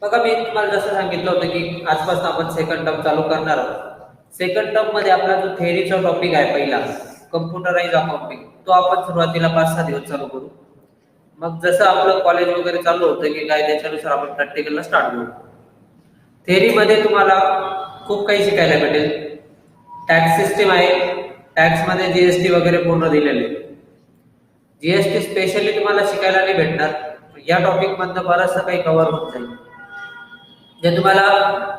बघा, मी तुम्हाला जसं सांगितलं होतं की आजपासून आपण सेकंड टर्म चालू करणार आहोत। सेकंड टर्म मध्ये आपला जो थेअरीचा टॉपिक आहे पहिला, कम्प्युटराइज अकाउंटिंग, तो आपण सुरुवातीला 5-6 दिवस चालू करू। मग जसं आपलं कॉलेज वगैरे चालू होतं की काय, त्याच्यानुसार आपण प्रॅक्टिकलला स्टार्ट करू। थेअरी मध्ये तुम्हाला खूप काही शिकायला भेटेल। टॅक्स सिस्टीम आहे, टॅक्स मध्ये जीएसटी वगैरे पूर्ण दिलेले आहे। जीएसटी स्पेशली तुम्हाला शिकायला नाही भेटणार, या टॉपिक मधनं बरंचसं काही कव्हर होत जाईल, जे तुम्हाला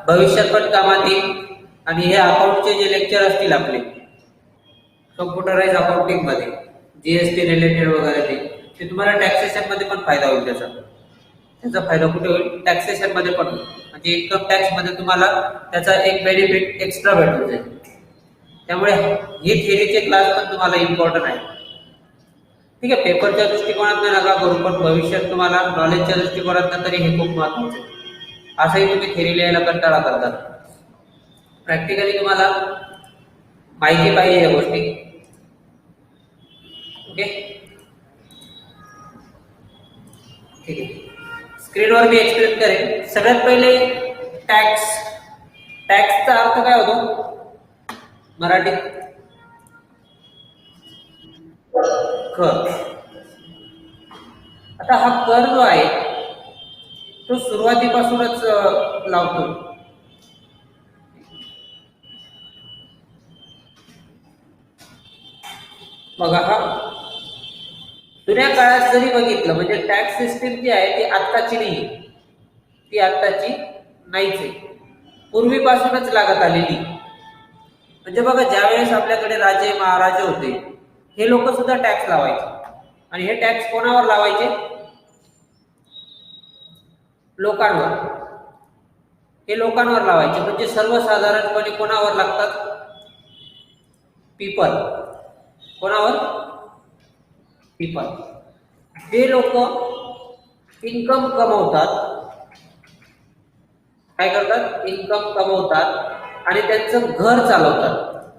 भविष्यात पण कामात येईल। आणि हे अकाउंटचे जे लेक्चर असतील आपले कम्प्युटराइज अकाउंटिंग मध्ये, जीएसटी रिलेटेड वगैरे, ते तुम्हाला टॅक्सेशन मध्ये पण फायदा होईल। त्याचा फायदा कुठे होईल? टॅक्सेशन मध्ये पण होईल। म्हणजे इन्कम टॅक्स मध्ये तुम्हाला त्याचा एक बेनिफिट एक्स्ट्रा भेटून जाईल। त्यामुळे हे थिअरीचे क्लास पण तुम्हाला इम्पॉर्टंट आहे। ठीक आहे, पेपरच्या दृष्टिकोनात नका करू, पण भविष्यात तुम्हाला नॉलेजच्या दृष्टिकोनात तरी हे खूप महत्त्वाचं आहे। असंही तुम्ही थेअरी लिहायला कंटाळा करतात, प्रॅक्टिकली तुम्हाला माहिती पाहिजे या गोष्टी। ओके, ठीक आहे, स्क्रीनवर मी एक्सप्लेन करेन। सगळ्यात पहिले टॅक्सचा अर्थ काय होतो मराठीत? कर। आता हा कर जो आहे तो सुरुवातीपासूनच लावतो। बघा, हा जुन्या काळात जरी बघितलं, म्हणजे टॅक्स सिस्टीम जी आहे ती आत्ताची नाही, ती आत्ताची नाहीच आहे, पूर्वीपासूनच लागत आलेली। म्हणजे बघा, ज्यावेळेस आपल्याकडे राजे महाराजे होते, हे लोक सुद्धा टॅक्स लावायचे। आणि हे टॅक्स कोणावर लावायचे? लोकांवर। हे लोकांवर लावायचे, म्हणजे सर्वसाधारणपणे कोणावर लागतात? पीपल। कोणावर? पीपल। ते लोक इन्कम कमवतात, काय करतात? इन्कम कमवतात आणि त्यांचं घर चालवतात।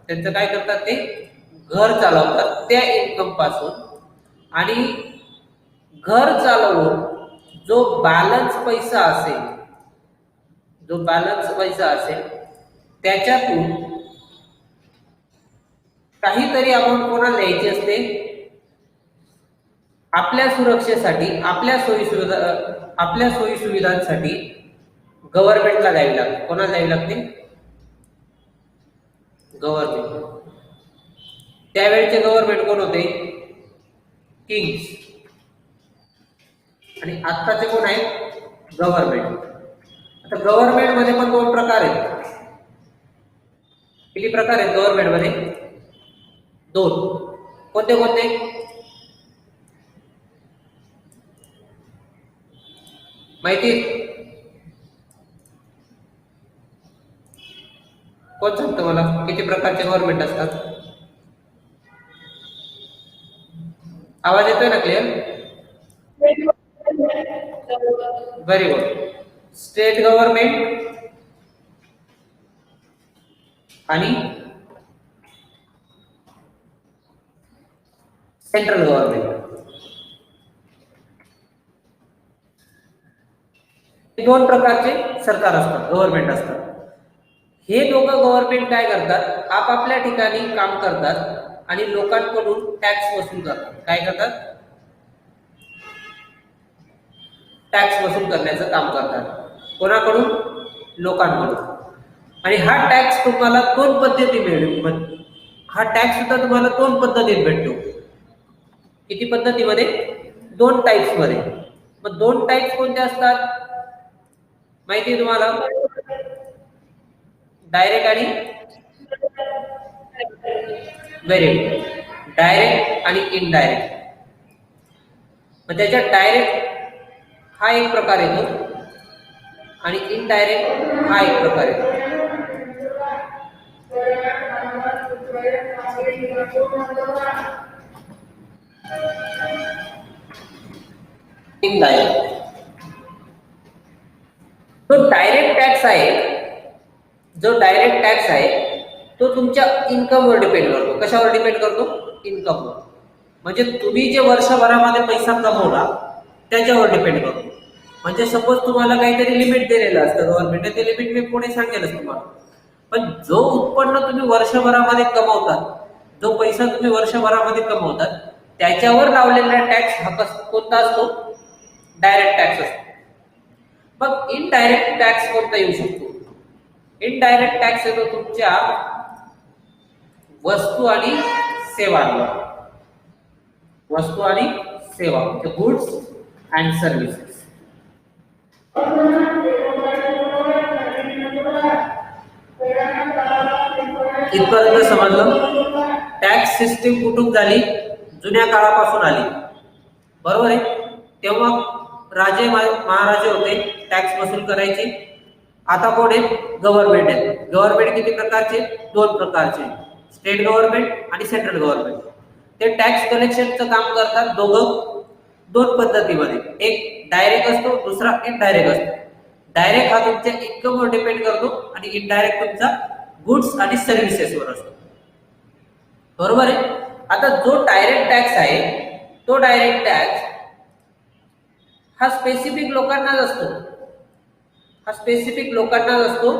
त्यांचं काय करतात? ते घर चालवतात त्या इन्कम पासून। आणि घर चालवून जो बॅलन्स पैसा असेल, त्याच्यातून काहीतरी अमाऊंट कोणाला द्यायची असते? आपल्या सुरक्षेसाठी, आपल्या सोयी सुविधांसाठी गव्हर्नमेंटला द्यावी लागते। कोणाला द्यावी लागते? गव्हर्नमेंट। त्यावेळेचे गव्हर्नमेंट कोण होते? किंग्स। आणि आत्ताचे कोण आहेत? गव्हर्नमेंट। आता गव्हर्नमेंट मध्ये पण 2 प्रकार आहेत। किती प्रकार आहेत गव्हर्नमेंट मध्ये? 2। कोणते कोणते? माहिती? कोण सांगतं मला किती प्रकारचे गव्हर्नमेंट असतात? आवाज येतोय ना clear? Very good. State government आणि सेंट्रल गव्हर्नमेंट, हे 2 प्रकारचे सरकार असतात, गव्हर्नमेंट असतात। हे दोघं गव्हर्नमेंट काय करतात? आपापल्या ठिकाणी काम करतात आणि लोकांकडून टॅक्स वसूल करतात। काय करतात? टॅक्स वसूल करण्याचं काम करतात। कोणाकडून? लोकांकडून। आणि हा टॅक्स तुम्हाला 2 पद्धती मिळेल। हा टॅक्स सुद्धा तुम्हाला 2 पद्धतीत भेटतो। किती पद्धतीमध्ये? 2 टाइप्स मध्ये। मग 2 टाइप्स कोणते असतात माहिती आहे तुम्हाला? डायरेक्ट आणि व्हेरी गुड। डायरेक्ट आणि इनडायरेक्ट। मग त्याच्यात डायरेक्ट हा एक प्रकार येतो आणि इनडायरेक्ट हा एक प्रकार येतो। इनडायरेक्ट जो डायरेक्ट टॅक्स आहे तो तुमच्या इन्कमवर डिपेंड करतो। कशावर डिपेंड करतो? इन्कमवर। म्हणजे तुम्ही जे वर्षभरामध्ये पैसा कमवला त्याच्यावर डिपेंड करतो। म्हणजे सपोज तुम्हाला काहीतरी लिमिट दिलेलं असतं गव्हर्नमेंटने, ते लिमिट मी पुढे सांगेलच तुम्हाला. पण जो उत्पन्न तुम्ही वर्षभरामध्ये कमवतात, जो पैसा तुम्ही वर्षभरामध्ये कमवतात, त्याच्यावर लावलेला टॅक्स हा कोणता असतो? डायरेक्ट टॅक्स असतो. मग इनडायरेक्ट टॅक्स कोणता येऊ शकतो? इनडायरेक्ट टॅक्स येतो तुमच्या वस्तू आणि सेवांवर. वस्तू आणि सेवा म्हणजे गुड्स अँड सर्व्हिसेस. इथपर्यंत समजलं? टॅक्स सिस्टीम कुठून झाली? जुन्या काळापासून आली, बरोबर आहे. तेव्हा राजे महाराजे होते, टॅक्स वसूल करायचे. आता कोण आहे? गव्हर्नमेंट आहे. गव्हर्नमेंट किती प्रकारचे? 2 प्रकारचे, स्टेट गव्हर्नमेंट आणि सेंट्रल गव्हर्नमेंट. ते टॅक्स कलेक्शनचं काम करतात दोघं 2 पद्धतीमध्ये. एक डायरेक्ट असतो, दुसरा इनडायरेक्ट असतो. डायरेक्ट हा तुमच्या इन्कमवर डिपेंड करतो आणि इनडायरेक्ट तुमचा गुड्स आणि सर्व्हिसेसवर असतो, बरोबर आहे. आता जो डायरेक्ट टॅक्स आहे, तो डायरेक्ट टॅक्स हा स्पेसिफिक लोकांनाच असतो. हा स्पेसिफिक लोकांनाच असतो,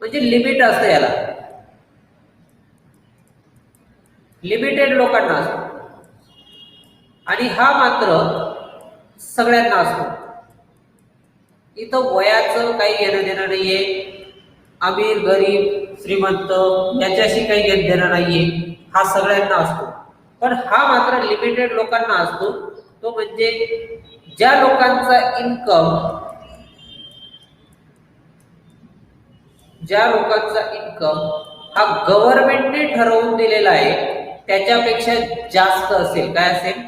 म्हणजे लिमिट असतं याला, लिमिटेड लोकांना असतो. आणि हा मात्र सगळ्यांना असतो. इथं वयाचं काही घेणं देणं नाहीये, अमीर गरीब श्रीमंत याच्याशी काही घेणं देणं नाहीये, हा सगळ्यांना असतो. पण हा मात्र लिमिटेड लोकांना असतो. तो म्हणजे ज्या लोकांचा इन्कम हा गव्हर्नमेंटने ठरवून दिलेला आहे त्याच्यापेक्षा जास्त असेल. काय असेल?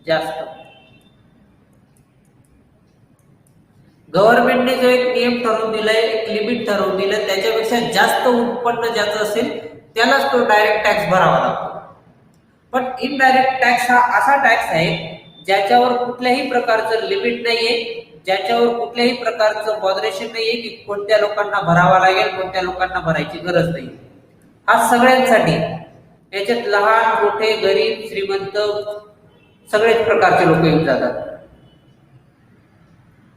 जास्त. गव्हर्नमेंटने जो एक नियम ठरवून दिलाय, एक लिमिट ठरवून दिलं, त्याच्यापेक्षा जास्त उत्पन्न ज्याचं असेल त्यालाच तो डायरेक्ट टॅक्स भरावा लागतो. पण इनडायरेक्ट टॅक्स हा असा टॅक्स आहे ज्याच्यावर कुठल्याही प्रकारचं लिमिट नाहीये, ज्याच्यावर कुठल्याही प्रकारचं बॉदरेशन नाहीये की कोणत्या लोकांना भरावा लागेल, कोणत्या लोकांना भरायची गरज नाही. हा सगळ्यांसाठी. याच्यात लहान मोठे गरीब श्रीमंत सगळेच प्रकारचे लोक येऊन जातात.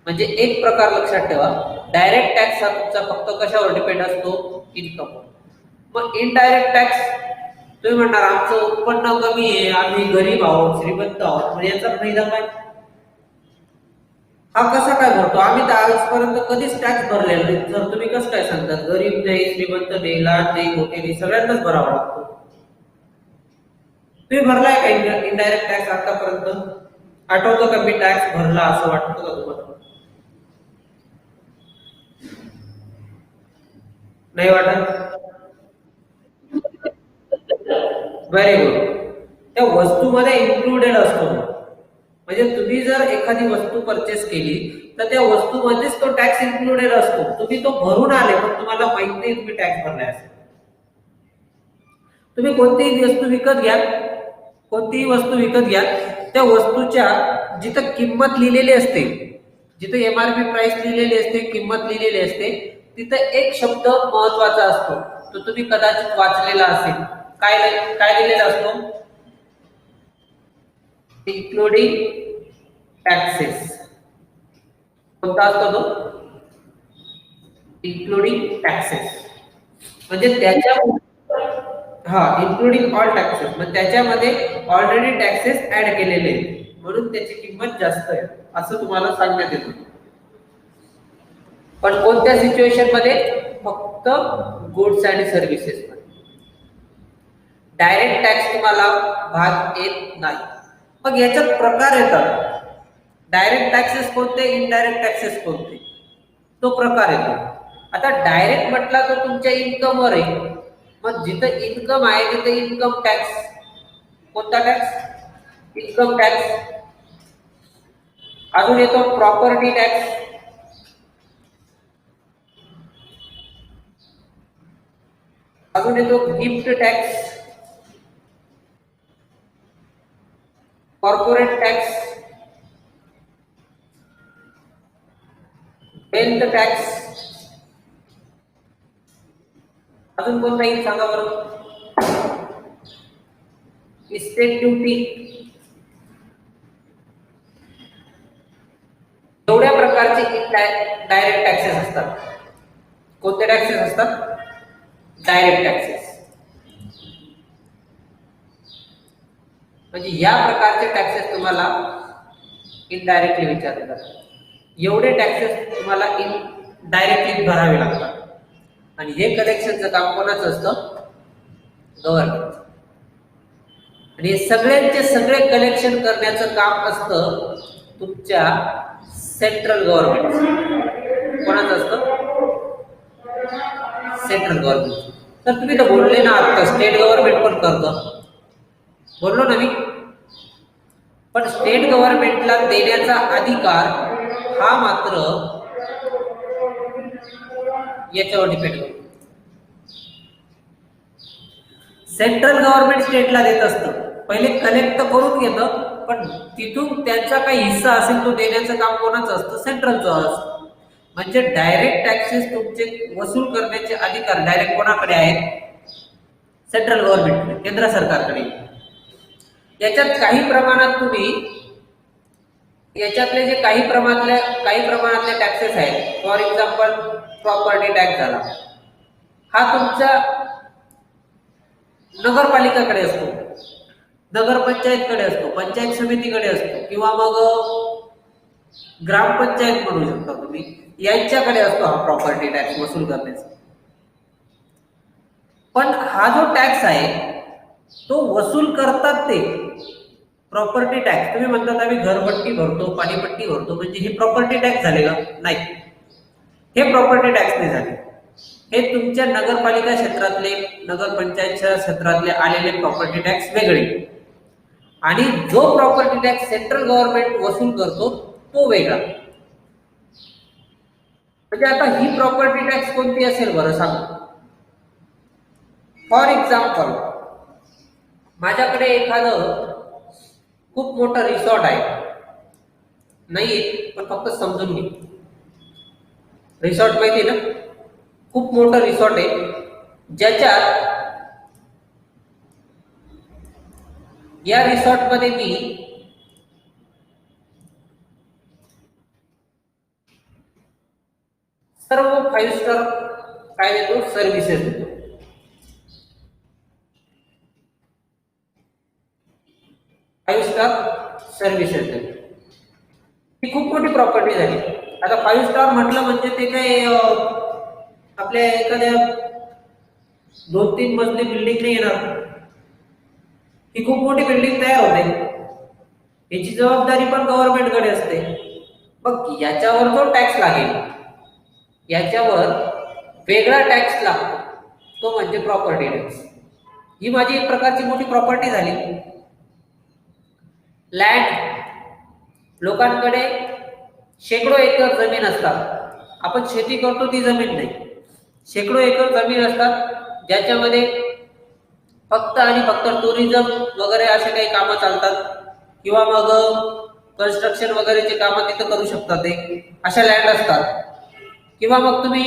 म्हणजे एक प्रकार लक्षात ठेवा, डायरेक्ट टॅक्स हा तुमचा फक्त कशावर डिपेंड असतो? इन्कमवर. मग इनडायरेक्ट टॅक्स तुम्ही म्हणणार आमचं उत्पन्न कमी आहे, आम्ही गरीब आहोत, श्रीमंत आहोत, म्हणजे याचा फायदा काय? हा कसा काय भरतो? आम्ही तर आजपर्यंत कधीच टॅक्स भरलेला नाही. जर तुम्ही कसं काय सांगतात गरीब नाही, श्रीमंत नाही, लहान नाही, मोठे नाही, सगळ्यांनाच भरावा लागतो? तुम्ही भरलाय का इनडायरेक्ट टॅक्स आतापर्यंत? आठवतं का मी टॅक्स भरला असं वाटतं का तुम्हाला? नाही वाटत? Very good. त्या वस्तूमध्ये इन्क्लुडेड असतो. म्हणजे तुम्ही जर एखादी वस्तू परचेस केली तर त्या वस्तूमध्येच तो टॅक्स इन्क्लुडेड असतो. तुम्ही तो भरून आले पण तुम्हाला माहित नाही तुम्ही टॅक्स भरलाय असेल. तुम्ही कोणतीही वस्तू विकत घ्या, कोणतीही वस्तू विकत घ्या, त्या वस्तूच्या जिथं किंमत लिहिलेली असते, जिथं एमआरपी प्राइस लिहिलेली असते, किंमत लिहिलेली असते, तिथं एक शब्द महत्वाचा असतो, तो तुम्ही कदाचित वाचलेला असेल. काय काय लिहिलेला असतो? Including taxes. कोणता असतो तो? Including taxes. म्हणजे त्याच्या इन्क्लुडिंग ऑल टॅक्सेस, म्हणजे त्याच्यामध्ये ऑलरेडी टॅक्सेस ऍड केलेले आहेत म्हणून त्याची किंमत जास्त आहे असं तुम्हाला सांगण्यात येतं. पण कोणत्या सिच्युएशन मध्ये? फक्त गुड्स आणि सर्व्हिसेस मध्ये. डायरेक्ट टॅक्स तुम्हाला भाग येत नाही. मग याच्यात प्रकार येतात. डायरेक्ट टॅक्सेस कोणते, इनडायरेक्ट टॅक्सेस कोणते, तो प्रकार येतो. आता डायरेक्ट म्हटला तर तुमच्या इन्कमवर आहे. मग जिथं इन्कम आहे तिथे इन्कम टॅक्स. कोणता टॅक्स? Income tax. अजून येतो प्रॉपर्टी टॅक्स. अजून येतो gift tax, corporate tax, wealth tax. अजून कोणता येईल सांगा बरं? इस्टेट ड्युटी, डायरेक्ट टॅक्सेस असतात. कोणते टॅक्सेस असतात? Direct taxes. म्हणजे या प्रकारचे टॅक्सेस तुम्हाला इनडायरेक्टली विचारले जातात. एवढे टॅक्सेस तुम्हाला डायरेक्टली भरावे लागतात. आणि हे कलेक्शनचं काम कोणाचं असतं? गव्हर्नमेंट. आणि हे सगळ्यांचे सगळे कलेक्शन करण्याचं काम असतं तुमच्या सेंट्रल गव्हर्नमेंट. कोणाचं असतं? Central government. तर तुम्ही तर बोलले ना आता स्टेट गव्हर्नमेंट पण करतं, बोललो ना मी. पण स्टेट गव्हर्नमेंटला देण्याचा अधिकार हा मात्र याच्यावर डिपेंड करतो. सेंट्रल गव्हर्नमेंट स्टेटला देत असतं, पहिले कलेक्ट करून घेतं, पण तिथून त्यांचा काही हिस्सा असेल तो देण्याचं काम कोणाचं असतं? सेंट्रलचं असतं. म्हणजे डायरेक्ट टॅक्सेस तुमचे वसूल करण्याचे अधिकार डायरेक्ट कोणाकडे आहेत? सेंट्रल गव्हर्नमेंट, केंद्र सरकारकडे. याच्यात काही प्रमाणात तुम्ही याच्यातले जे काही प्रमाणातले टॅक्सेस आहेत, फॉर एक्झाम्पल प्रॉपर्टी टॅक्स झाला, हा तुमच्या नगरपालिकाकडे असतो, नगरपंचायतकडे असतो, पंचायत समितीकडे असतो, किंवा मग ग्रामपंचायत म्हणू शकता तुम्ही, यांच्याकडे असतो हा प्रॉपर्टी टॅक्स वसूल करण्याचा. पण हा जो टॅक्स आहे तो वसूल करतात ते प्रॉपर्टी टॅक्स. तुम्ही म्हणतात आम्ही घरपट्टी भरतो, पाणीपट्टी भरतो, म्हणजे हे प्रॉपर्टी टॅक्स झाले का? नाही, हे प्रॉपर्टी टॅक्स नाही झाले. हे तुमच्या नगरपालिका क्षेत्रातले, नगरपंचायतच्या क्षेत्रातले आलेले प्रॉपर्टी टॅक्स वेगळे, आणि जो प्रॉपर्टी टॅक्स सेंट्रल गव्हर्नमेंट वसूल करतो तो वेगळा. म्हणजे आता ही प्रॉपर्टी टॅक्स कोणती असेल बरं सांगा? फॉर एक्झाम्पल माझ्याकडे एखादं खूप मोठं रिसॉर्ट आहे, नाही पण फक्त समजून घे. रिसॉर्ट माहिती ना? खूप मोठं रिसॉर्ट आहे, ज्याच्यात या रिसॉर्टमध्ये मी सर्व 5 स्टार काय देतो? सर्व्हिसेस देतो. सर्व्हिसेस देतो. ही खूप मोठी प्रॉपर्टी झाली. आता 5 स्टार म्हटलं म्हणजे ते काय आपल्या एखाद्या 2-3 मजली बिल्डिंग नाही येणार. ही खूप मोठी बिल्डिंग तयार होते, याची जबाबदारी पण गव्हर्नमेंटकडे असते. मग याच्यावर जो टॅक्स लागेल, याच्यावर वेगळा टॅक्स लागतो, तो म्हणजे प्रॉपर्टी टॅक्स. ही माझी एक प्रकारची मोठी प्रॉपर्टी झाली. लँड, लोकांकडे शेकडो एकर जमीन असतात. आपण शेती करतो ती जमीन नाही, शेकडो एकर जमीन असतात, ज्याच्यामध्ये फक्त आणि फक्त टुरिझम वगैरे असे काही कामं चालतात, किंवा मग कन्स्ट्रक्शन वगैरेचे कामं तिथं करू शकतात ते, अशा लँड असतात. किंवा मग तुम्ही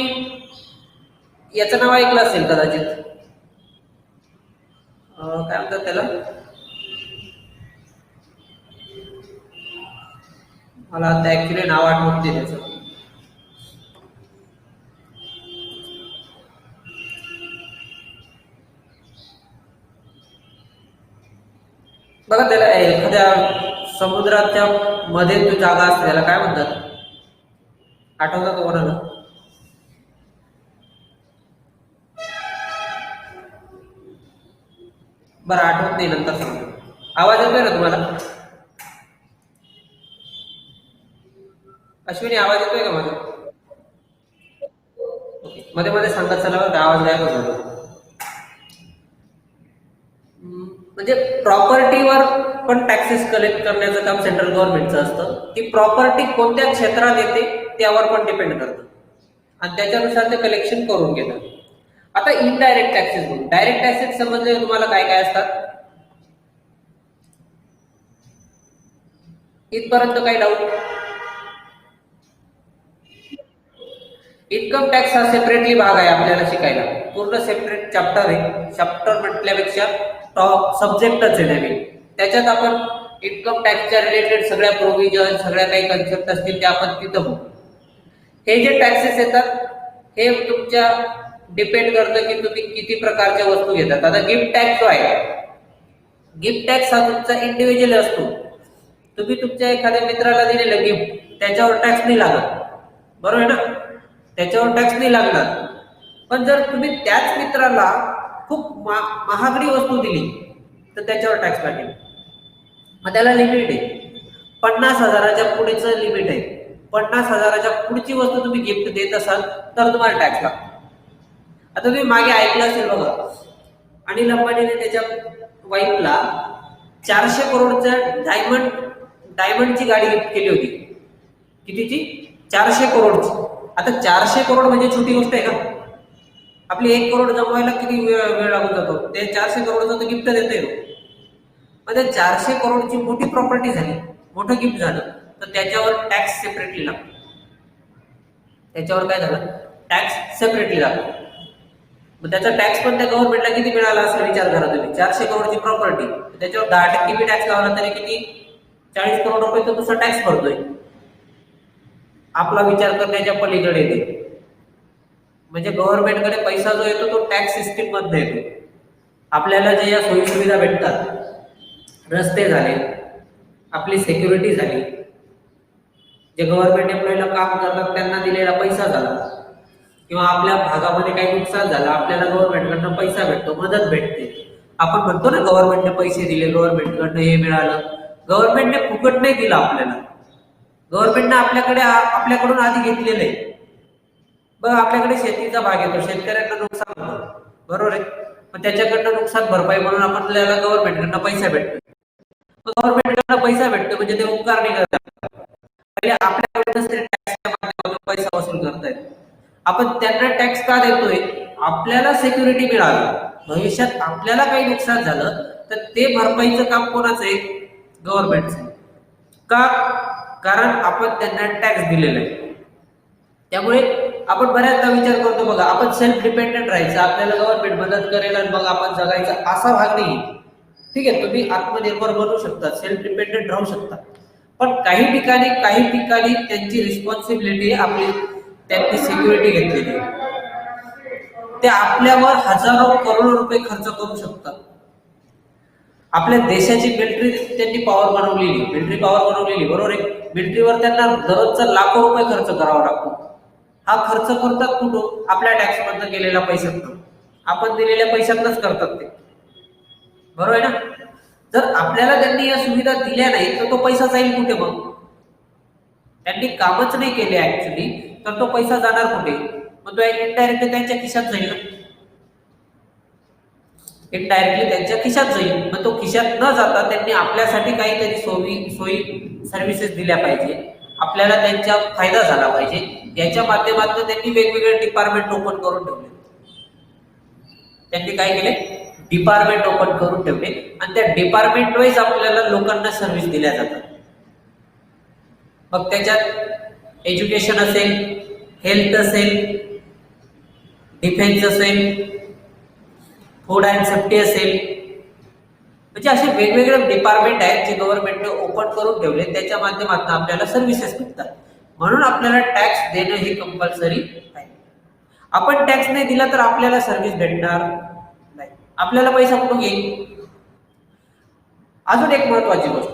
याचं नाव ऐकलं असेल कदाचित, काय म्हणतात त्याला, मला आता ऍक्च्युली नाव आठवत नाही त्याचं. बघा त्याला, एखाद्या समुद्राच्या मध्ये जो जागा असते त्याला काय म्हणतात? आठवतं का कोणाला? बरं आठवत नाही, नंतर सांगतो. आवाज येतोय ना तुम्हाला? अश्विनी आवाज येतोय का माझा? मध्ये मध्ये सांगत चला बरं, आवाज गायब होतो. म्हणजे प्रॉपर्टीवर पण टॅक्सेस कलेक्ट करण्याचं काम सेंट्रल गव्हर्नमेंटचं असतं. ती प्रॉपर्टी कोणत्या क्षेत्रात येते त्यावर पण डिपेंड करतं, आणि त्याच्यानुसार ते कलेक्शन करून घेतात. आता इनडायरेक्ट टॅक्सेस म्हणून, डायरेक्ट टॅक्सेस समजले तुम्हाला काय काय असतात? इथपर्यंत काही डाऊट? इन्कम टॅक्स हा सेपरेटली भाग आहे आपल्याला शिकायला, पूर्ण सेपरेट चॅप्टर आहे. चॅप्टर म्हटल्यापेक्षा टॉप सब्जेक्टच आहे नवीन. त्याच्यात आपण इन्कम टॅक्सच्या रिलेटेड सगळ्या प्रोव्हिजन, सगळ्या काही कन्सेप्ट असतील त्या आपण तिथं बघू. हे जे टॅक्सेस येतात हे तुमच्या डिपेंड करतं की तुम्ही किती प्रकारच्या वस्तू घेतात. आता गिफ्ट टॅक्स जो आहे, गिफ्ट टॅक्स हा तुमचा इंडिव्हिज्युअल असतो. तुम्ही तुमच्या एखाद्या मित्राला दिलेलं गिफ्ट त्याच्यावर टॅक्स नाही लागत, बरोबर आहे ना, त्याच्यावर टॅक्स नाही लागणार. पण जर तुम्ही त्याच मित्राला खूप महागडी वस्तू दिली तर त्याच्यावर टॅक्स लागेल. मग त्याला लिमिट आहे, 50,000च्या पुढेचं लिमिट आहे. 50,000च्या पुढची वस्तू तुम्ही गिफ्ट देत असाल तर तुम्हाला टॅक्स लागतो. आता तुम्ही मागे ऐकलं असेल बघा, अनिल अंबानीने त्याच्या वाईफला 400 करोडच्या डायमंडची गाडी गिफ्ट केली होती. कितीची? 400 करोडची. आता 400 करोड म्हणजे छोटी गोष्ट आहे का? आपली 1 करोड जमवायला किती वेळ लागून जातो, ते 400 करोडचं गिफ्ट देते. म्हणजे 400 करोडची मोठी प्रॉपर्टी झाली, मोठं गिफ्ट झालं, तर त्याच्यावर टॅक्स सेपरेटली लागतो. त्याच्यावर काय झालं? टॅक्स सेपरेटली लागतो. मग त्याचा टॅक्स पण त्या गव्हर्नमेंटला किती मिळाला असेल विचार करा तुम्ही. 400 करोडची प्रॉपर्टी, त्याच्यावर 10% बी टॅक्स लावला तरी किती? 40 करोड रुपये तो तुझा टॅक्स भरतोय. आपला विचार करण्याच्या पलीकडे येते. म्हणजे गव्हर्नमेंटकडे पैसा जो येतो तो टॅक्स सिस्टीम मध्ये येतो. आपल्याला जे या सोयी सुविधा भेटतात, रस्ते झाले, आपली सिक्युरिटी झाली, जे गव्हर्नमेंट एम्प्लॉईला काम करतात त्यांना दिलेला पैसा झाला, किंवा आपल्या भागामध्ये काही नुकसान झालं आपल्याला गव्हर्नमेंटकडनं पैसा भेटतो, मदत भेटते. आपण म्हणतो ना गव्हर्नमेंटने पैसे दिले, गव्हर्नमेंटकडनं हे मिळालं. गव्हर्नमेंटने फुकट नाही दिलं आपल्याला, गव्हर्नमेंटने आपल्याकडून आधी घेतलेलं आहे. बघ, आपल्याकडे शेतीचा भाग येतो, शेतकऱ्यांना नुकसान होतं, बरोबर आहे. मग त्याच्याकडनं नुकसान भरपाई म्हणून आपल्याला गव्हर्नमेंटकडनं पैसा भेटतो. गव्हर्नमेंटकडनं पैसा भेटतो म्हणजे ते उपकार नाही करतात, पहिले आपल्याकडूनच ते टॅक्सच्या माध्यमातून पैसा वसूल करतायत. आपण त्यांना टॅक्स का देतोय? आपल्याला सिक्युरिटी मिळावी, भविष्यात आपल्याला काही नुकसान झालं तर ते भरपाईचं काम कोणाचं आहे? गव्हर्नमेंटचं. का? कारण आपण त्यांना टॅक्स दिलेला आहे. त्यामुळे आपण बऱ्याचदा विचार करतो बघा, आपण सेल्फ डिपेंडेंट राहायचं, आपल्याला गव्हर्नमेंट मदत करेल आणि मग आपण जगायचं, असा भाग नाही. ठीक आहे, तुम्ही आत्मनिर्भर बनू शकता, सेल्फ डिपेंडेंट राहू शकता, पण काही ठिकाणी त्यांची रिस्पॉन्सिबिलिटी आपली, त्यांनी सिक्युरिटी घेतलेली, ते आपल्यावर हजारो करोड रुपये खर्च करू शकतात. आपल्या देशाची मिलिटरी त्यांनी पॉवर बनवलेली, बरोबर आहे. मिलिटरीवर त्यांना दररोजचा लाखो रुपये खर्च करावा लागतो. हा खर्च करतात कुठून? आपल्या टॅक्स मधनं गेलेल्या पैशातून, आपण दिलेल्या पैशातनच करतात ते, बरोबर आहे ना. जर आपल्याला त्यांनी या सुविधा दिल्या नाही तर तो पैसा जाईल कुठे? मग त्यांनी कामच नाही केले ऍक्च्युली, तर तो पैसा जाणार कुठे? मग तो इनडायरेक्टली त्यांच्या खिशात जाईल ना, इनडायरेक्टली त्यांच्या खिशात जाईल. मग तो खिशात न जाता त्यांनी आपल्यासाठी काहीतरी सोयी सर्व्हिसेस दिल्या पाहिजे, आपल्याला त्यांचा फायदा झाला पाहिजे. याच्या माध्यमातून त्यांनी वेगवेगळे डिपार्टमेंट ओपन करून ठेवले. त्यांनी काय केले? डिपार्टमेंट ओपन करून ठेवले आणि त्या डिपार्टमेंट वाईज आपल्याला लोकांना सर्व्हिस दिल्या जातात. मग त्याच्यात एज्युकेशन असेल, हेल्थ असेल, डिफेन्स असेल, फूड अँड सेफ्टी असेल, म्हणजे असे वेगवेगळे डिपार्टमेंट आहेत जे गव्हर्नमेंटने ओपन करून ठेवले, त्याच्या माध्यमातून आपल्याला सर्व्हिसेस मिळतात. म्हणून आपल्याला टॅक्स देणं हे कंपल्सरी आहे. आपण टॅक्स नाही दिला तर आपल्याला सर्व्हिस भेटणार नाही, आपल्याला पैसा कुठून येईल? अजून एक महत्वाची गोष्ट,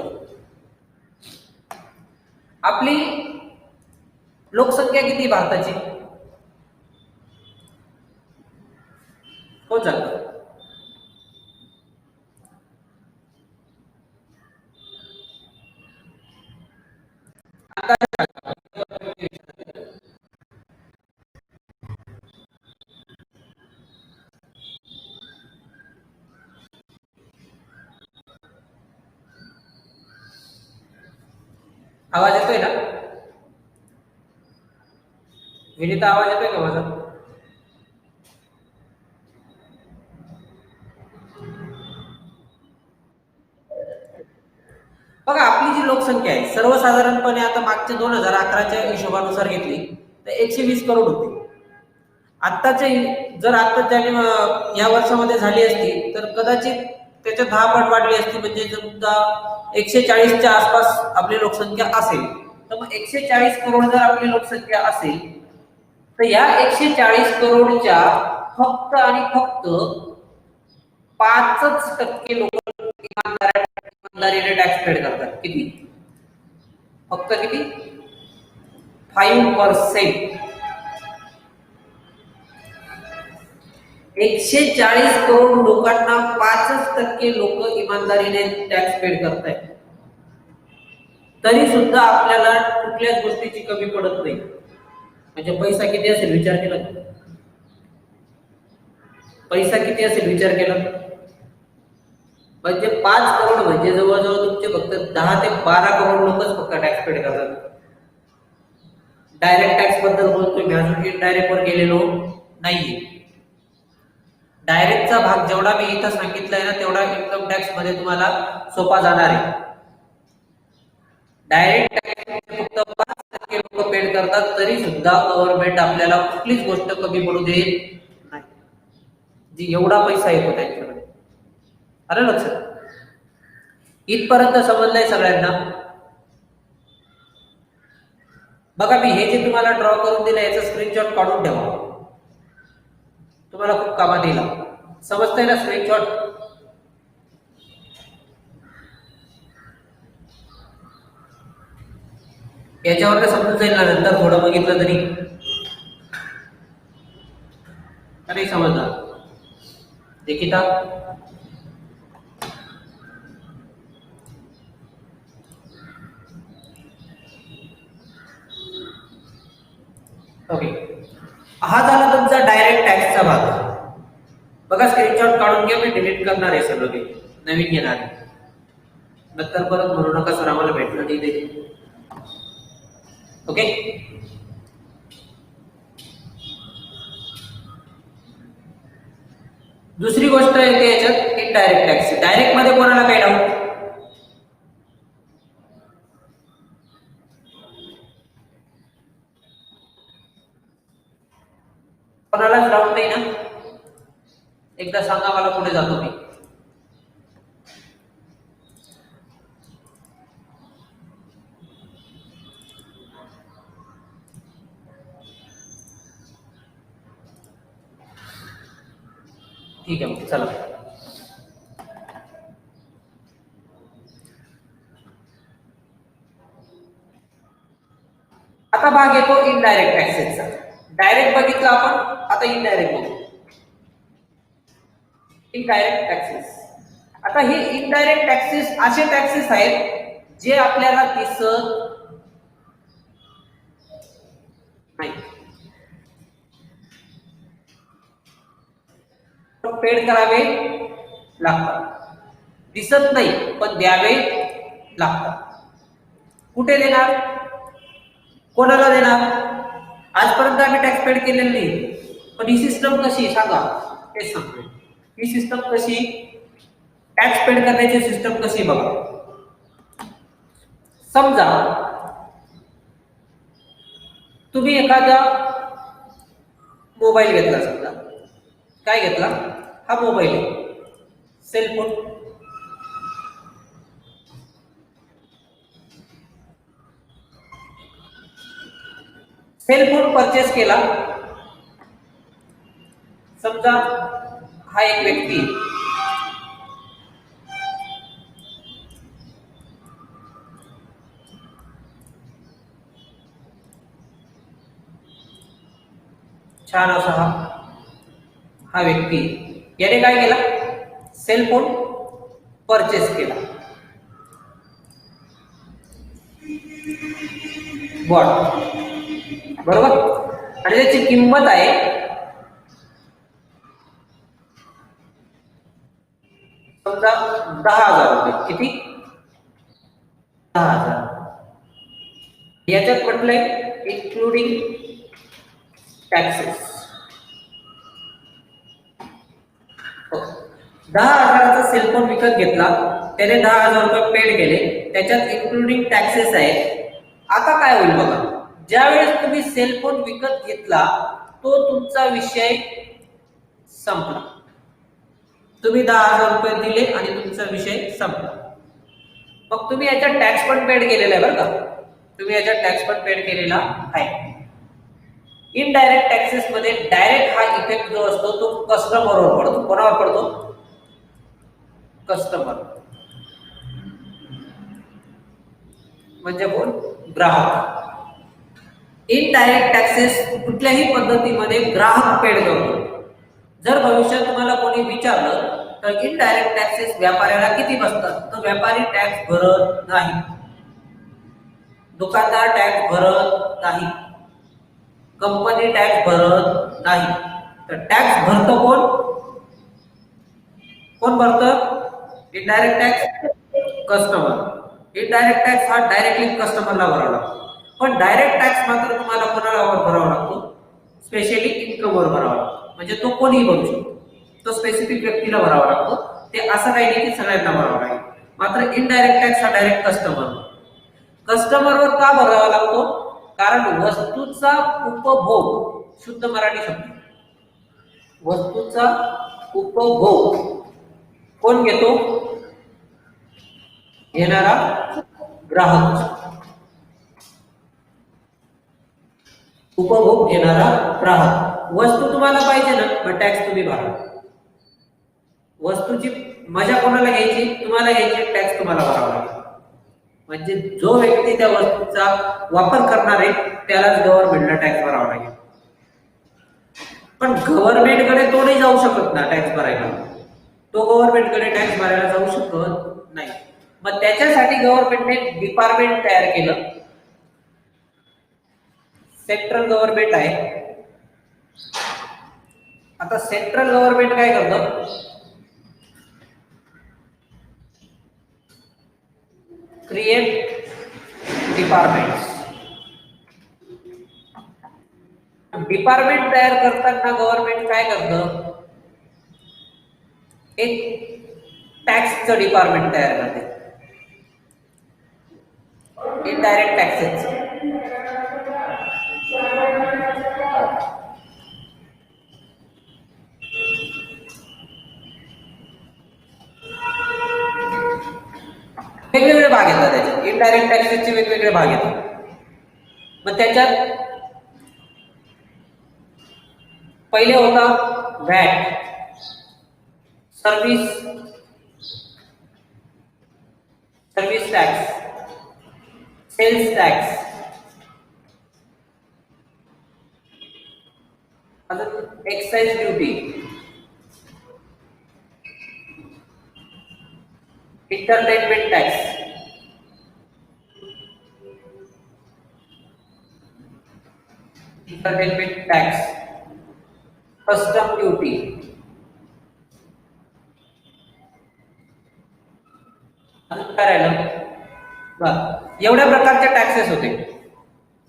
आपली लोकसंख्या किती भारताची? कोण सांगतं? आवाज येतोय ना विनीता? आवाज येतोय का माझा? बघा, आपली जी लोकसंख्या आहे सर्वसाधारणपणे आता मागच्या 2011च्या हिशोबानुसार घेतली तर 120 करोड होती. आत्ताच्या जर आता या वर्षामध्ये झाली असती तर कदाचित त्याच्या 10 पट वाढली असती. म्हणजे समजा 140च्या आसपास आपली लोकसंख्या असेल, तर मग 140 करोड जर आपली लोकसंख्या असेल तर या 140 करोडच्या फक्त आणि फक्त 5% लोक इमानदारीने टॅक्स पेड करतात. किती? फक्त किती? 5%. 140 करोड लोकांना 5% लोक इमानदारीने टॅक्स पेड करतायत. तरी सुद्धा आपल्याला कुठल्याच गोष्टीची कमी पडत नाही. म्हणजे पैसा किती असेल विचार केला? पैसा किती असेल विचार केला? म्हणजे 5 करोड म्हणजे जवळजवळ तुमचे फक्त 10 ते 12 करोड लोकच फक्त टॅक्स पेड करतात. डायरेक्ट टॅक्स बद्दल बोलतोय मी, अजून इनडायरेक्ट वर गेलेलो नाहीये. डायरेक्टचा भाग जेवढा मी इथं सांगितलाय ना तेवढा इन्कम टॅक्स मध्ये तुम्हाला सोपा जाणार आहे. डायरेक्ट टॅक्स फक्त 5% लोक पेड करतात, तरी सुद्धा गव्हर्नमेंट आपल्याला कुठलीच गोष्ट कमी पडू देत नाही. जी एवढा पैसा येतो त्यांच्याकडे. आलं लक्षात? इथपर्यंत समजलंय सगळ्यांना? बघा मी हे जे तुम्हाला ड्रॉ करून दिलं याचा स्क्रीनशॉट काढून ठेवा, तुम्हाला खूप कामात येईल. समजतंय ना स्क्रीनशॉट? याच्यावर समजून जाईल ना नंतर थोडं बघितलं तरी? नाही समजणार? निकिता ओके. हा झाला तुमचा डायरेक्ट टॅक्सचा भाग. बघा स्क्रीनशॉट काढून घ्या, मी डिलीट करणार आहे सगळं, काही नवीन घेणार आहे. नंतर परत म्हणू नका सर आम्हाला भेटलं नाही ते. ओके. दुसरी गोष्ट येते याच्यात इनडायरेक्ट टॅक्स. डायरेक्ट मध्ये कोणाला काय डाऊट? कोणालाच डाऊट नाही ना? एकदा सांगा मला, पुढे जातो मी. ठीक आहे मग चला. आता भाग येतो इनडायरेक्ट टॅक्सेसचा. डायरेक्ट बघितलं आपण, आता इनडायरेक्ट बघू. Indirect taxes. आता हे इनडायरेक्ट टॅक्सेस असे टॅक्सेस आहेत जे आपल्याला दिसत नाही, पेड करावे लागतात. दिसत नाही पण द्यावे लागतात. कुठे देणार? कोणाला देणार? आजपर्यंत आम्ही टॅक्स पेड केलेला नाही, पण ही सिस्टम कशी सांगा? तेच सांगतोय. ही सिस्टम कशी, टॅक्स पेड करण्याची सिस्टम कशी बघा. समजा तुम्ही एखादा मोबाईल घेतला, समजा काय घेतला? हा मोबाईल आहे, सेलफोन. सेलफोन परचेस केला. समजा हा एक व्यक्ती, छान असा हा व्यक्ती, याने काय केला? सेलफोन परचेस केला. बरोबर? आणि त्याची किंमत आहे समजा 10,000 रुपये. किती? 10,000. याच्यात म्हटलंय इन्क्लुडिंग टॅक्सेस. 10,000चा सेलफोन विकत घेतला, त्याने 10,000 रुपये पेड केले, त्याच्यात इन्क्लुडिंग टॅक्सेस आहे. आता काय होईल बघा, ज्यावेळेस तुम्ही सेलफोन विकत घेतला तो तुमचा विषय संपला. तुम्ही 10,000 रुपये दिले आणि तुमचा विषय संपला. मग तुम्ही याच्यात टॅक्स पण पेड केलेला आहे बरं का, तुम्ही याच्यात टॅक्स पण पेड केलेला आहे. इनडायरेक्ट टॅक्सेस मध्ये डायरेक्ट हा इफेक्ट जो असतो तो कस्टमरवर पडतो. कोणावर पडतो? कस्टमर म्हणजे कोण? ग्राहक. इनडायरेक्ट टॅक्सेस कुठल्याही पद्धतीमध्ये ग्राहक पेड करतो. जर भविष्यात तुम्हाला कोणी विचारलं तर इनडायरेक्ट टॅक्सेस व्यापाऱ्याला किती बसतात, तर व्यापारी टॅक्स भरत नाही, दुकानदार टॅक्स भरत नाही, कंपनी टॅक्स भरत नाही. तर टॅक्स भरतो कोण? कोण भरतं? Indirect tax customer. Indirect tax हा डायरेक्टली कस्टमरला भरावा लागतो. पण डायरेक्ट टॅक्स मात्र तुम्हाला कोणाला भरावा लागतो? स्पेशली इन्कमवर भरावा लागतो. म्हणजे तो कोणीही भरू शकतो, तो स्पेसिफिक व्यक्तीला भरावा लागतो. ते असं काही नाही की सगळ्यांना भरावा लागेल. मात्र इनडायरेक्ट टॅक्स हा डायरेक्ट कस्टमरवर का भरावा लागतो? कारण वस्तूचा उपभोग, शुद्ध मराठी शब्द, वस्तूचा उपभोग कोण घेतो? घेणारा ग्राहक. उपभोग घेणारा ग्राहक. वस्तू तुम्हाला पाहिजे ना, मग टॅक्स तुम्ही भरा. वस्तूची मजा कोणाला घ्यायची? तुम्हाला घ्यायची, टॅक्स तुम्हाला भरावा लागेल. म्हणजे जो व्यक्ती त्या वस्तूचा वापर करणार आहे त्यालाच गव्हर्नमेंटला टॅक्स भरावा लागेल. पण गव्हर्नमेंटकडे तो नाही जाऊ शकत ना टॅक्स भरायला. तो गव्हर्नमेंटकडे टॅक्स भरायला जाऊ शकत नाही. मग त्याच्यासाठी गव्हर्नमेंटने डिपार्टमेंट तयार केलं. सेंट्रल गव्हर्नमेंट आहे. आता सेंट्रल गव्हर्नमेंट काय करतं? Create departments. डिपार्टमेंट तयार करताना गव्हर्नमेंट काय करतं? एक टॅक्सचं डिपार्टमेंट तयार करते. Indirect taxes. वेगवेगळे भाग येतात त्याचे. इनडायरेक्ट टॅक्सेसचे वेगवेगळे भाग येतात. मग त्याच्यात पहिले होता VAT, service tax, sales tax, excise duty, entertainment tax, custom duty, एवढ्या प्रकारचे टॅक्सेस होते.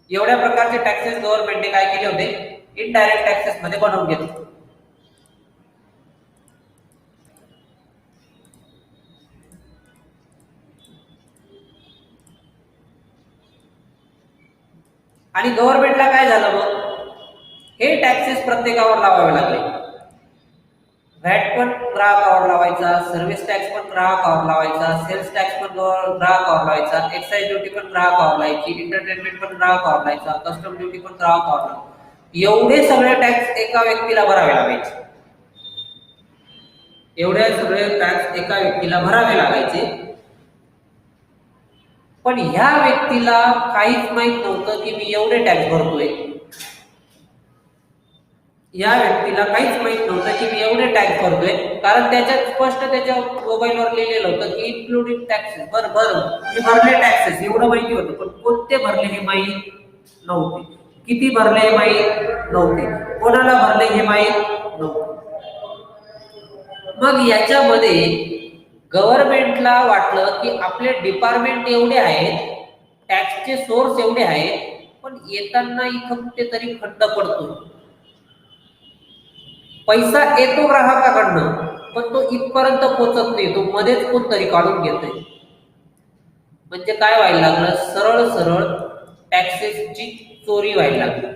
एवढ्या प्रकारचे टॅक्सेस गव्हर्नमेंटने काय केले होते? इनडायरेक्ट टॅक्सेस मध्ये बनवून घेतले. आणि गव्हर्नमेंटला काय झालं मग? हे टॅक्सेस प्रत्येकावर लावावे लागले. व्हॅट पण ग्राहकावर लावायचा, सर्व्हिस टॅक्स पण ग्राहकावर लावायचा, सेल्स टॅक्स पण ग्राहकावर लावायचा, एक्साइज ड्युटी पण ग्राहकावर लावायची, एंटरटेनमेंट पण ग्राहकावर लावायचा, कस्टम ड्युटी पण ग्राहकावर लावायची. एवढे सगळे टॅक्स एका व्यक्तीला भरावे लागायचे. एवढे सगळे टॅक्स एका व्यक्तीला भरावे लागायचे. पण ह्या व्यक्तीला काहीच माहित नव्हतं की मी एवढे टॅक्स भरतोय. या व्यक्तीला काहीच माहित नव्हतं की मी एवढे टॅक्स भरतोय. कारण त्याच्यात स्पष्ट त्याच्या मोबाईलवर लिहिलेलं होतं की इन्क्लुडिंग टॅक्सेस. बरं मी भरले टॅक्सेस एवढं माहिती होतं, पण कोणते भरले हे माहीत नव्हते, किती भरले हे माहीत नव्हते, कोणाला भरले हे माहीत नव्हते. मग याच्यामध्ये गव्हर्नमेंटला वाटलं की आपले डिपार्टमेंट एवढे आहेत, टॅक्सचे सोर्स एवढे आहेत, पण येताना इथं कुठेतरी खड्ड पडतो. पैसा येतो ग्राहकाकडनं, पण तो इथपर्यंत पोहोचत नाही, तो मध्येच कोणतरी काढून घेतोय. म्हणजे काय व्हायला लागलं? सरळ सरळ टॅक्सेसची चोरी व्हायला लागली.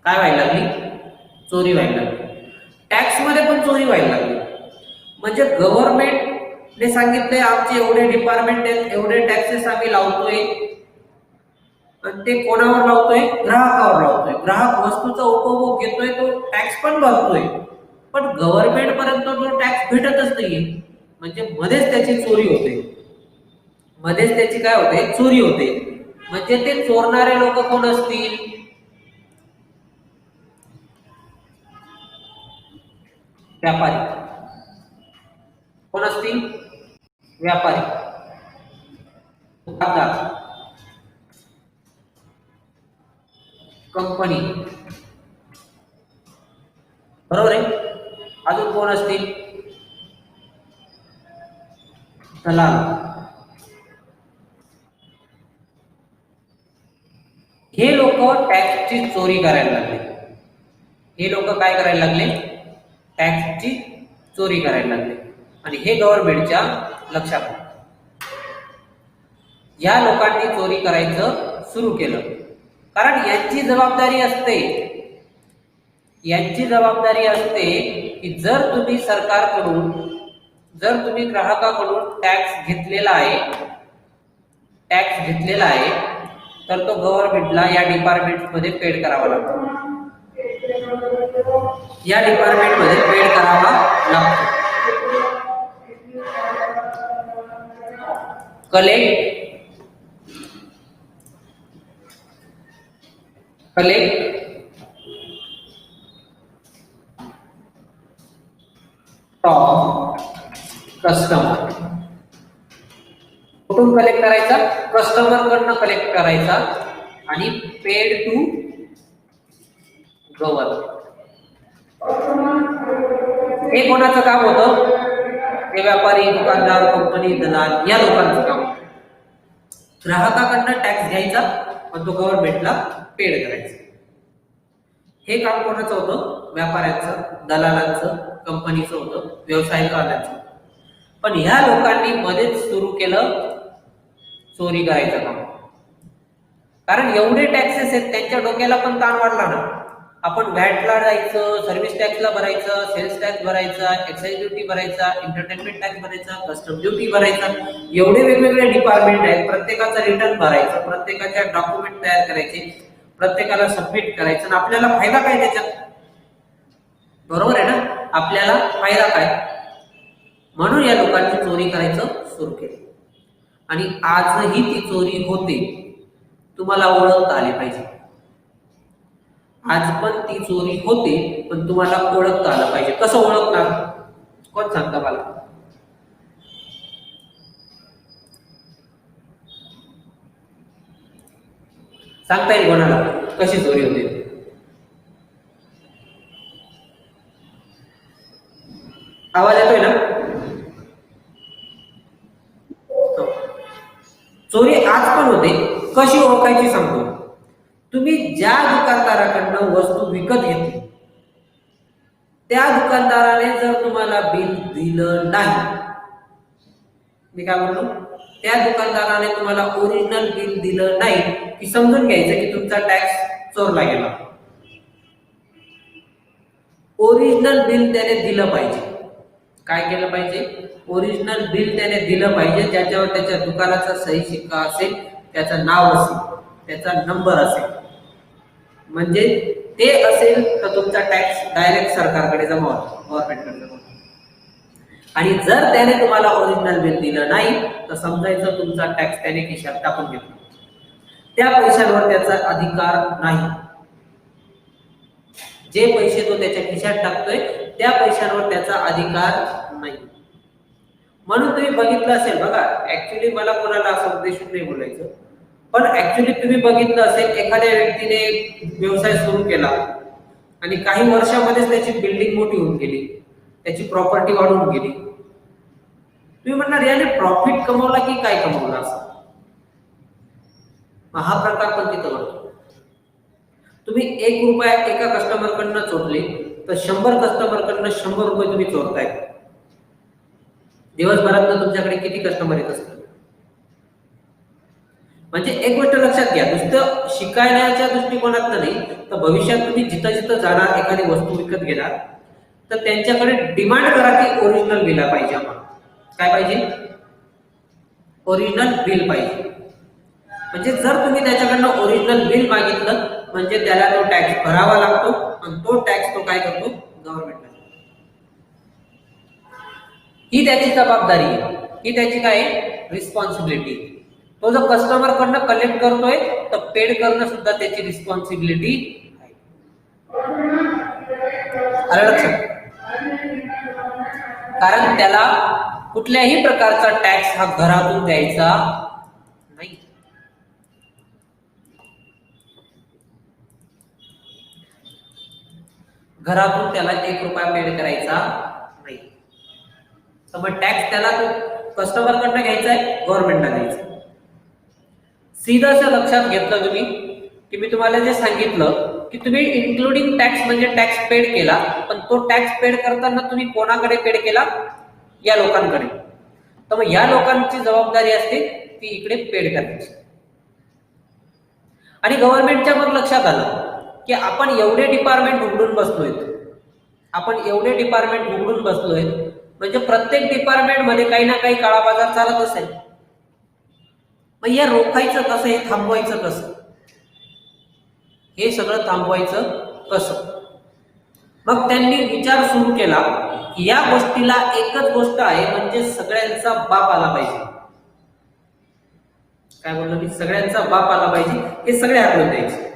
काय व्हायला लागली? चोरी व्हायला लागली. टॅक्स मध्ये पण चोरी व्हायला लागली. म्हणजे गव्हर्नमेंटने सांगितलंय आमचे एवढे डिपार्टमेंट आहेत, एवढे टॅक्सेस आम्ही लावतोय, आणि ते कोणावर लावतोय? ग्राहकावर लावतोय. ग्राहक वस्तूचा उपभोग घेतोय, तो टॅक्स पण भरतोय, पण गव्हर्नमेंट पर्यंत तो टॅक्स भेटतच नाहीये. म्हणजे मध्येच त्याची चोरी होते, मध्येच त्याची काय होते? चोरी होते. म्हणजे ते चोरणारे लोक कोण असतील? व्यापारी. कोण असतील? व्यापारी, दुकानदार, कंपनी, बरोबर आहे. अजून कोण असतील? दलाल. हे लोक टॅक्सची चोरी करायला लागले. हे लोक काय करायला लागले? टॅक्सची चोरी करायला लागले. आणि हे गव्हर्नमेंटच्या लक्षात आलं. या लोकांनी चोरी करायचं सुरू केलं. कारण यांची जबाबदारी असते, यांची जबाबदारी असते की जर तुम्ही सरकारकडून, जर तुम्ही ग्राहकाकडून टॅक्स घेतलेला आहे, टॅक्स घेतलेला आहे, तर तो गव्हर्नमेंटला या डिपार्टमेंटमध्ये पेड करावा लागतो. या डिपार्टमेंटमध्ये पेड करावा लागतो. Collect, from customer. कुठून कलेक्ट करायचा? कस्टमर कडनं कलेक्ट करायचा आणि पेड टू गव्हर्नमेंट. हे कोणाचं काम होतं? हे व्यापारी, दुकानदार, कंपनी, दलाल या लोकांचं काम. ग्राहकाकडनं टॅक्स घ्यायचा पण तो गव्हर्नमेंटला पेड करायचा. हे काम कोणाचं होतं? व्यापाऱ्यांचं, दलालांचं, कंपनीचं होतं, व्यवसायिकांचं. पण ह्या लोकांनी मध्येच सुरू केलं चोरी करायचं काम. कारण एवढे टॅक्सेस आहेत, त्यांच्या डोक्याला पण ताण वाढला ना. आपण व्हॅटला जायचं, सर्व्हिस टॅक्सला भरायचं, सेल्स टॅक्स भरायचा, एक्साइज ड्युटी भरायचा, एंटरटेनमेंट टॅक्स भरायचा, कस्टम ड्युटी भरायचा. एवढे वेगवेगळे डिपार्टमेंट आहेत, प्रत्येकाचं रिटर्न भरायचं, प्रत्येकाच्या डॉक्युमेंट तयार करायचे, प्रत्येकाला सबमिट करायचं. आणि आपल्याला फायदा काय त्याच्यात? बरोबर आहे ना, आपल्याला फायदा काय? म्हणून या लोकांनी चोरी करायचं सुरू केलं. आणि आजही ती चोरी होते. तुम्हाला ओळखता आली पाहिजे. आज पण ती चोरी होते, पण तुम्हाला ओळखता आलं पाहिजे. कसं ओळखणार? कोण सांगता मला? सांगता येईल कोणाला कशी चोरी होते? आवाज येतोय ना? चोरी आज पण होते. कशी ओळखायची सांगतो. तुम्ही ज्या दुकानदाराकडनं वस्तू विकत घेतली, त्या दुकानदाराने जर तुम्हाला बिल दिलं नाही, मी काय म्हणतो, त्या दुकानदाराने तुम्हाला ओरिजिनल बिल दिलं नाही की समजून घ्यायचं की तुमचा टॅक्स चोरला गेला. ओरिजिनल बिल त्याने दिलं पाहिजे. काय केलं पाहिजे? ओरिजिनल बिल त्याने दिलं पाहिजे, ज्याच्यावर त्याच्या दुकानाचा सही शिक्का असेल, त्याचं नाव असेल, त्याचा नंबर असेल. म्हणजे ते असेल तर तुमचा टॅक्स डायरेक्ट सरकारकडे जमा होतो, गव्हर्नमेंटकडे जमा होतो. आणि जर त्याने तुम्हाला ओरिजिनल बिल दिलं नाही तर समजायचं तुमचा टॅक्स त्याने खिशात टाकून घेतला. त्या पैशांवर त्याचा अधिकार नाही. जे पैसे तो त्याच्या खिशात टाकतोय त्या पैशांवर त्याचा अधिकार नाही. म्हणून तुम्ही बघितलं असेल बघा, ऍक्च्युली मला कोणाला असं उद्देशून नाही बोलायचं, पण ऍक्च्युली तुम्ही बघितलं असेल एखाद्या व्यक्तीने व्यवसाय सुरू केला आणि काही वर्षामध्येच त्याची बिल्डिंग मोठी होऊन गेली, त्याची प्रॉपर्टी वाढून गेली. तुम्ही म्हणणार याने प्रॉफिट कमवला की काय कमवला असं? हा प्रकार पण तिथं घडतो. तुम्ही 1 रुपया एका कस्टमर कडनं चोरले तर 100 कस्टमर कडनं 100 रुपये तुम्ही चोरताय. दिवसभरात तुमच्याकडे किती कस्टमर येत असतात? म्हणजे एक गोष्ट लक्षात घ्या, नुसतं शिकायच्या दृष्टिकोनात नाही तर भविष्यात तुम्ही जिथं जिथं जाणार, एखादी वस्तू विकत घेणार तर त्यांच्याकडे डिमांड करा की ओरिजिनल बिल पाहिजे. आम्हाला काय पाहिजे? ओरिजिनल बिल पाहिजे. म्हणजे जर तुम्ही त्याच्याकडनं ओरिजिनल बिल मागितलं म्हणजे त्याला तो टॅक्स भरावा लागतो आणि तो टॅक्स तो काय करतो गव्हर्नमेंटला. ही त्याची जबाबदारी आहे, ही त्याची काय रिस्पॉन्सिबिलिटी. तो जो कस्टमर कडनं कलेक्ट करतोय तर पेड करणं सुद्धा त्याची रिस्पॉन्सिबिलिटी आहे. आलं लक्षात? कारण त्याला कुठल्याही प्रकारचा टॅक्स हा घरातून द्यायचा नाही. घरातून त्याला 1 रुपया पेड करायचा नाही. तर मग टॅक्स त्याला कस्टमर कडनं घ्यायचा आहे, गव्हर्नमेंटला द्यायचा. सीधं असं लक्षात घेतलं तुम्ही की मी तुम्हाला जे सांगितलं की तुम्ही इन्क्लुडिंग टॅक्स म्हणजे टॅक्स पेड केला, पण तो टॅक्स पेड करताना तुम्ही कोणाकडे पेड केला? या लोकांकडे. तर मग या लोकांची जबाबदारी असते ती इकडे पेड करायची. आणि गव्हर्नमेंटच्या मग लक्षात आलं की आपण एवढे डिपार्टमेंट उघडून बसलोय, म्हणजे प्रत्येक डिपार्टमेंट मध्ये काही ना काही काळा बाजार चालत असेल. मग या रोखायचं कसं, हे थांबवायचं कसं, हे सगळं थांबवायचं कसं? मग त्यांनी विचार सुरू केला की या गोष्टीला एकच गोष्ट आहे, म्हणजे सगळ्यांचा बाप आला पाहिजे. काय बोललो मी? सगळ्यांचा बाप आला पाहिजे, हे सगळे हाकलून द्यायचे.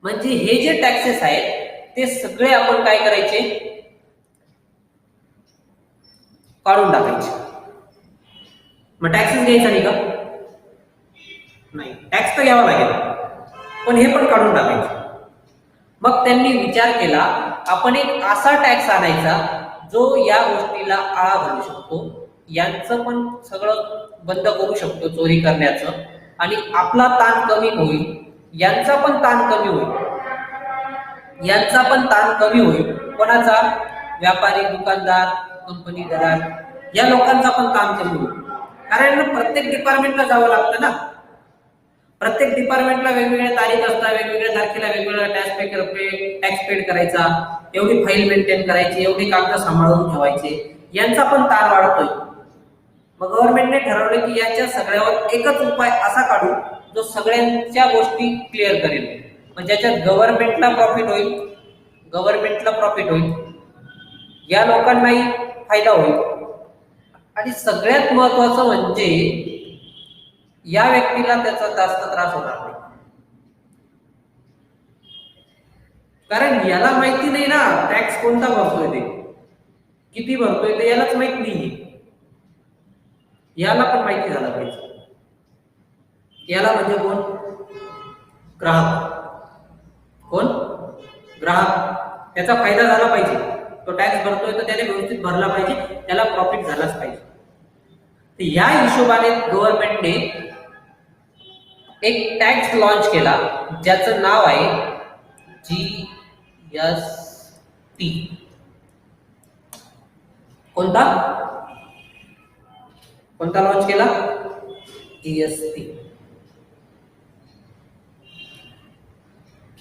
म्हणजे हे जे टॅक्सेस आहेत ते सगळे आपण काय करायचे? काढून टाकायचे. मग टॅक्सेस घ्यायचा नाही का? नाही, टॅक्स तर घ्यावा लागेल, पण हे पण काढून टाकायचे. मग त्यांनी विचार केला आपण एक असा टॅक्स आणायचा जो या गोष्टीला आळा घालू शकतो, यांचं पण सगळं बंद करू शकतो चोरी करण्याचं, आणि आपला ताण कमी होईल, यांचा पण ताण कमी होईल, कोणाचा? व्यापारी, दुकानदार, कंपनीदार, या लोकांचा पण ताण कमी होईल. कारण प्रत्येक डिपार्टमेंटला जावं लागतं ना. प्रत्येक डिपार्टमेंटला वेगवेगळ्या तारीख असतात, वेगवेगळ्या तारखेला वेगवेगळा टॅक्स पेड करायचा, एवढी फाईल मेंटेन करायची, एवढी कागद सांभाळून ठेवायचे, यांचा पण ताण वाढतोय. मग गव्हर्नमेंटने ठरवलं की याच्या सगळ्यावर एकच उपाय असा काढू जो सगळ्यांच्या गोष्टी क्लिअर करेल, म्हणजे ज्याच्यात गव्हर्नमेंटला प्रॉफिट होईल, या लोकांनाही फायदा होईल, आणि सगळ्यात महत्वाचं म्हणजे या व्यक्तीला त्याचा जास्त त्रास होणार नाही. कारण याला माहिती नाही ना टॅक्स कोणता भरतोय, ते किती भरतोय ते यालाच माहित नाही. याला पण माहिती झालं पाहिजे. याला म्हणजे कोण? ग्राहक. कोण? ग्राहक. त्याचा फायदा झाला पाहिजे. तो टॅक्स भरतोय तर त्याने व्यवस्थित भरला पाहिजे, त्याला प्रॉफिट झालाच पाहिजे. तर या हिशोबाने गव्हर्नमेंटने एक टॅक्स लॉन्च केला ज्याचं नाव आहे GST. कोणता लॉन्च केला? GST.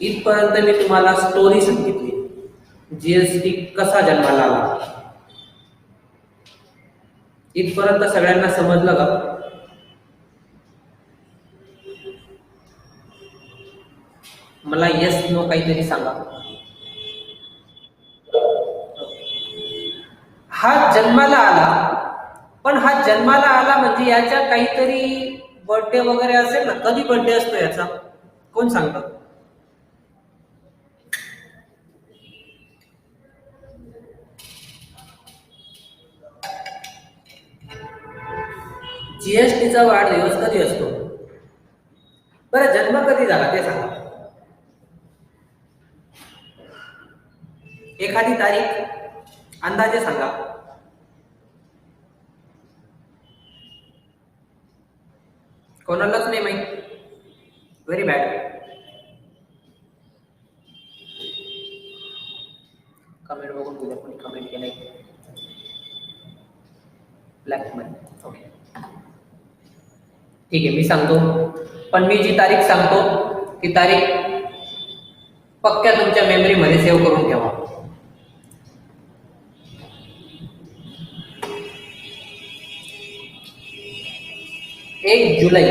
इथपर्यंत मी तुम्हाला स्टोरी सांगितली, GST कसा जन्माला आला. इथपर्यंत सगळ्यांना समजलं का? मला येस नो काहीतरी सांगा. हा जन्माला आला, पण हा जन्माला आला म्हणजे याच्या काहीतरी बर्थडे वगैरे असेल ना. कधी बर्थडे असतो याचा? कोण सांगतं? GSTचा वाढदिवस कधी असतो? बरं, जन्म कधी झाला ते सांगा. एखादी तारीख अंदाजे सांगा. कोणालाच नाही माहित. Very bad. कमेंट बघून तुझ्या कोणी कमेंट केलंय? ब्लॅक मनी. ओके, ठीक आहे, मी सांगतो. पण मी जी तारीख सांगतो ती तारीख पक्क्या तुमच्या मेमरीमध्ये सेव्ह करून ठेवा. 1 जुलै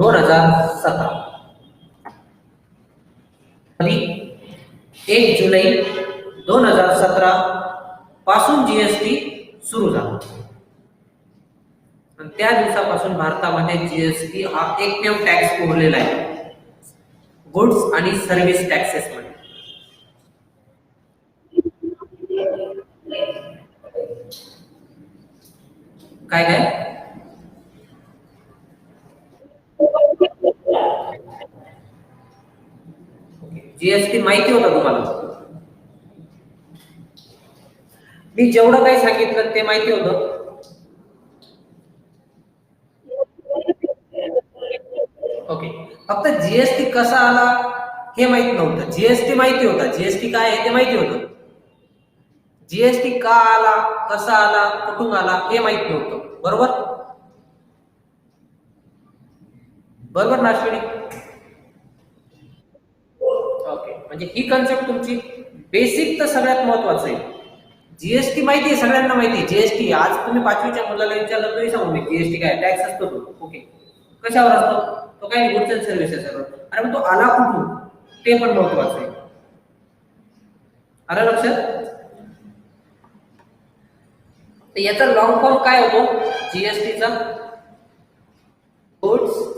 2017 आणि 1 जुलै 2017 पासून जीएसटी सुरू झाला आणि त्या दिवसापासून भारतामध्ये जीएसटी हा एकमेव टॅक्स उरलेला आहे गुड्स आणि सर्व्हिस टॅक्सेस मध्ये. काय काय जीएसटी माहिती होता तुम्हाला? मी जेवढं काही सांगितलं ते माहिती होतं. ओके, फक्त जीएसटी कसा आला हे माहित नव्हतं. जीएसटी माहिती होता, जीएसटी काय आहे ते माहिती होतं. जीएसटी का आला, कसा आला, कुठून आला हे माहित नव्हतं. बरोबर बरोबर ना अश्विनी? ओके, म्हणजे ही कन्सेप्ट तुमची बेसिक तर सगळ्यात महत्वाचं आहे. जीएसटी माहिती आहे, सगळ्यांना माहिती आहे. जीएसटी आज तुम्ही 5वीच्या मुलाला विचारलं तरी सांगू मी जीएसटी काय टॅक्स असतो तो. ओके, कशावर असतो तो? काय गुड्स अँड सर्व्हिसेस. अरे मग तो आला कुठून ते पण महत्वाचं आहे. आलं लक्षात? तर याचा लॉंग फॉर्म काय होतो जीएसटीचा? गुड्स